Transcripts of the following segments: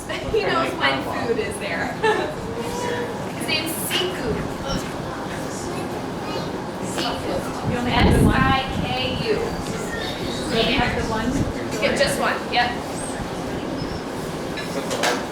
He knows when food is there. His name's Siku. Siku. S-I-K-U. You have the one? Get just one, yep.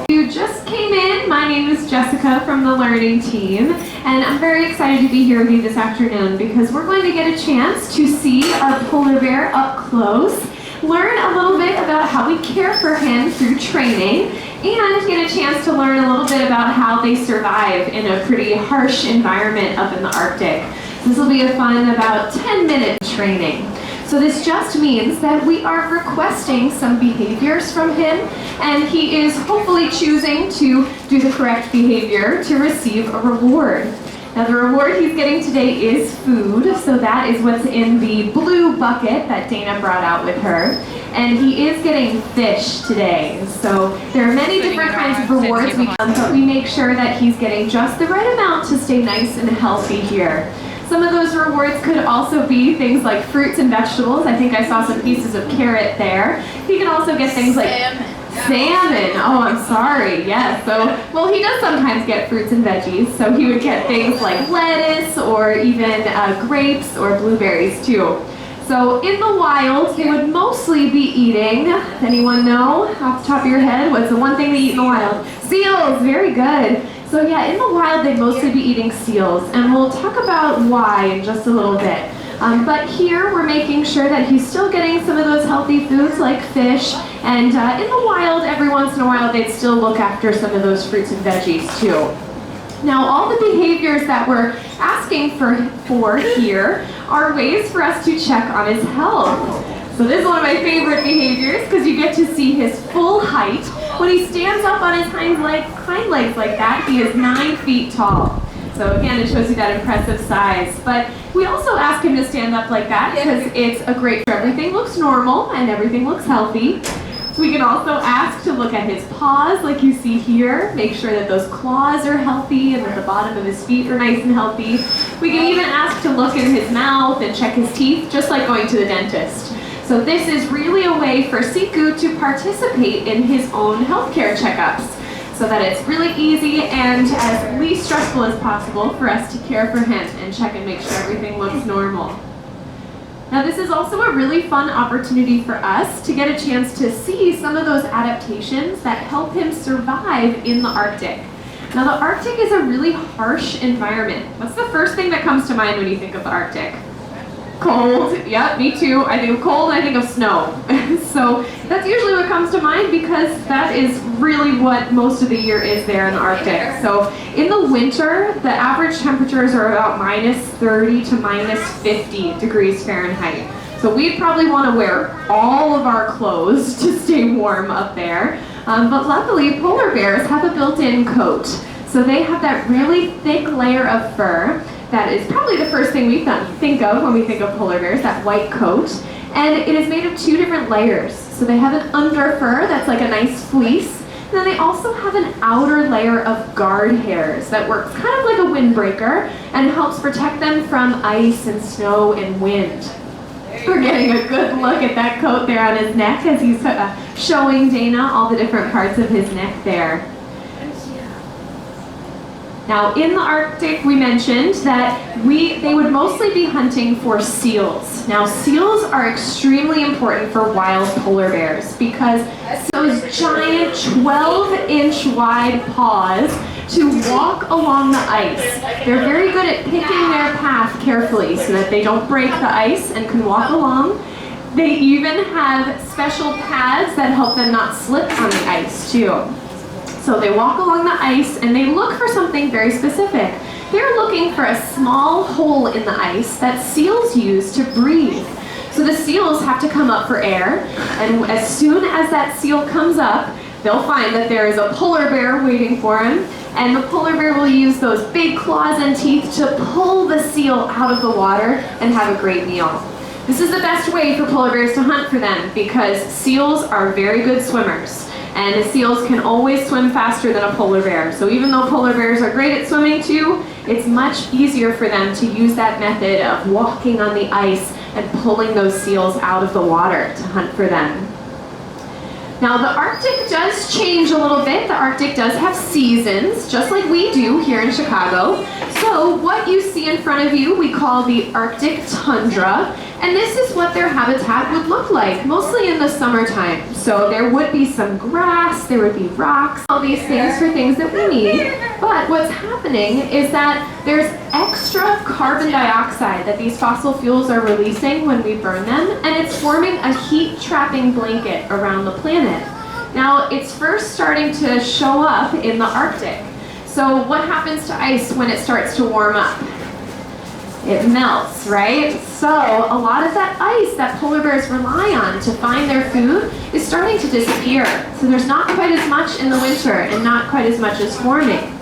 You just came in. My name is Jessica from the learning team, and I'm very excited to be here with you this afternoon because we're going to get a chance to see our polar bear up close, learn a little bit about how we care for him through training, and get a chance to learn a little bit about how they survive in a pretty harsh environment up in the Arctic. This will be a fun about 10-minute training. So this just means that we are requesting some behaviors from him, and he is hopefully choosing to do the correct behavior to receive a reward. Now the reward he's getting today is food, so that is what's in the blue bucket that Dana brought out with her. And he is getting fish today. So there are many different kinds of rewards we can, but we make sure that he's getting just the right amount to stay nice and healthy here. Some of those rewards could also be things like fruits and vegetables. I think I saw some pieces of carrot there. He can also get things like salmon. Oh, I'm sorry. Yes. So, well, he does sometimes get fruits and veggies. So he would get things like lettuce or even grapes or blueberries too. So in the wild, they would mostly be eating, anyone know off the top of your head, what's the one thing they eat in the wild? Seals. Very good. So yeah, in the wild, they'd mostly be eating seals, and we'll talk about why in just a little bit. But here, we're making sure that he's still getting some of those healthy foods like fish, and in the wild, every once in a while, they'd still look after some of those fruits and veggies too. Now, all the behaviors that we're asking for here are ways for us to check on his health. So this is one of my favorite behaviors because you get to see his full height. When he stands up on his hind legs like that, he is 9 feet tall. So again, it shows you that impressive size. But we also ask him to stand up like that because it's a great for everything looks normal and everything looks healthy. So we can also ask to look at his paws like you see here. Make sure that those claws are healthy and that the bottom of his feet are nice and healthy. We can even ask to look in his mouth and check his teeth, just like going to the dentist. So this is really a way for Siku to participate in his own healthcare checkups so that it's really easy and as least stressful as possible for us to care for him and check and make sure everything looks normal. Now this is also a really fun opportunity for us to get a chance to see some of those adaptations that help him survive in the Arctic. Now the Arctic is a really harsh environment. What's the first thing that comes to mind when you think of the Arctic? Cold. Yep, me too. I think of cold, I think of snow. So that's usually what comes to mind because that is really what most of the year is there in the Arctic. So in the winter, the average temperatures are about -30 to -50 degrees Fahrenheit. So we'd probably want to wear all of our clothes to stay warm up there. But luckily, polar bears have a built-in coat. So they have that really thick layer of fur. That is probably the first thing we think of when we think of polar bears, that white coat. And it is made of 2 different layers. So they have an under fur that's like a nice fleece. And then they also have an outer layer of guard hairs that works kind of like a windbreaker and helps protect them from ice and snow and wind. We're getting a good look at that coat there on his neck as he's showing Dana all the different parts of his neck there. Now, in the Arctic, we mentioned that they would mostly be hunting for seals. Now, seals are extremely important for wild polar bears because those giant 12-inch wide paws to walk along the ice. They're very good at picking their path carefully so that they don't break the ice and can walk along. They even have special pads that help them not slip on the ice, too. So they walk along the ice and they look for something very specific. They're looking for a small hole in the ice that seals use to breathe. So the seals have to come up for air, and as soon as that seal comes up, they'll find that there is a polar bear waiting for him, and the polar bear will use those big claws and teeth to pull the seal out of the water and have a great meal. This is the best way for polar bears to hunt for them because seals are very good swimmers. And the seals can always swim faster than a polar bear. So even though polar bears are great at swimming too, it's much easier for them to use that method of walking on the ice and pulling those seals out of the water to hunt for them. Now the Arctic does change a little bit. The Arctic does have seasons, just like we do here in Chicago. So what you see in front of you, we call the Arctic tundra. And this is what their habitat would look like, mostly in the summertime. So there would be some grass, there would be rocks, all these things for things that we need. But what's happening is that there's extra carbon dioxide that these fossil fuels are releasing when we burn them, and it's forming a heat-trapping blanket around the planet. Now, it's first starting to show up in the Arctic. So what happens to ice when it starts to warm up? It melts, right? So a lot of that ice that polar bears rely on to find their food is starting to disappear. So there's not quite as much in the winter and not quite as much is forming.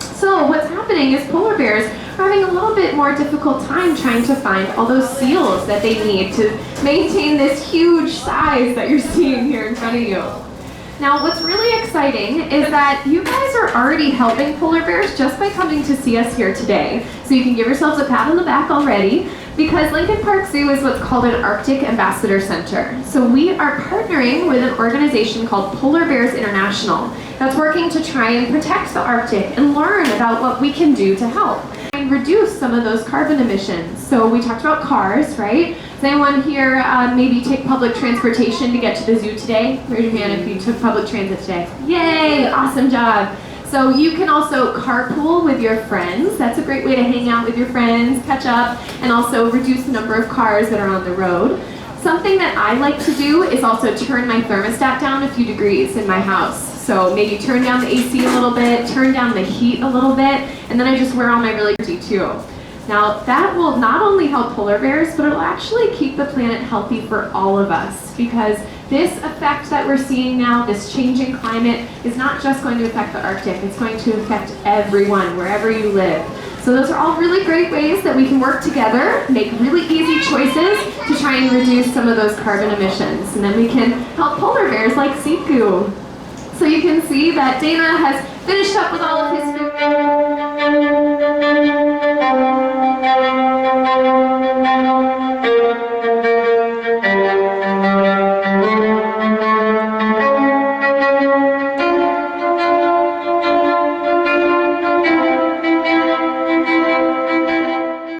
So what's happening is polar bears are having a little bit more difficult time trying to find all those seals that they need to maintain this huge size that you're seeing here in front of you. Now, what's really exciting is that you guys are already helping polar bears just by coming to see us here today. So you can give yourselves a pat on the back already, because Lincoln Park Zoo is what's called an Arctic Ambassador Center. So we are partnering with an organization called Polar Bears International that's working to try and protect the Arctic and learn about what we can do to help and reduce some of those carbon emissions. So we talked about cars, right? Does anyone here maybe take public transportation to get to the zoo today? Raise your hand if you took public transit today. Yay, awesome job. So you can also carpool with your friends. That's a great way to hang out with your friends, catch up, and also reduce the number of cars that are on the road. Something that I like to do is also turn my thermostat down a few degrees in my house. So maybe turn down the AC a little bit, turn down the heat a little bit, and then I just wear on my really dirty too. Now that will not only help polar bears, but it'll actually keep the planet healthy for all of us, because this effect that we're seeing now, this changing climate, is not just going to affect the Arctic, it's going to affect everyone, wherever you live. So those are all really great ways that we can work together, make really easy choices to try and reduce some of those carbon emissions. And then we can help polar bears like Siku. So you can see that Dana has finished up with all of his food.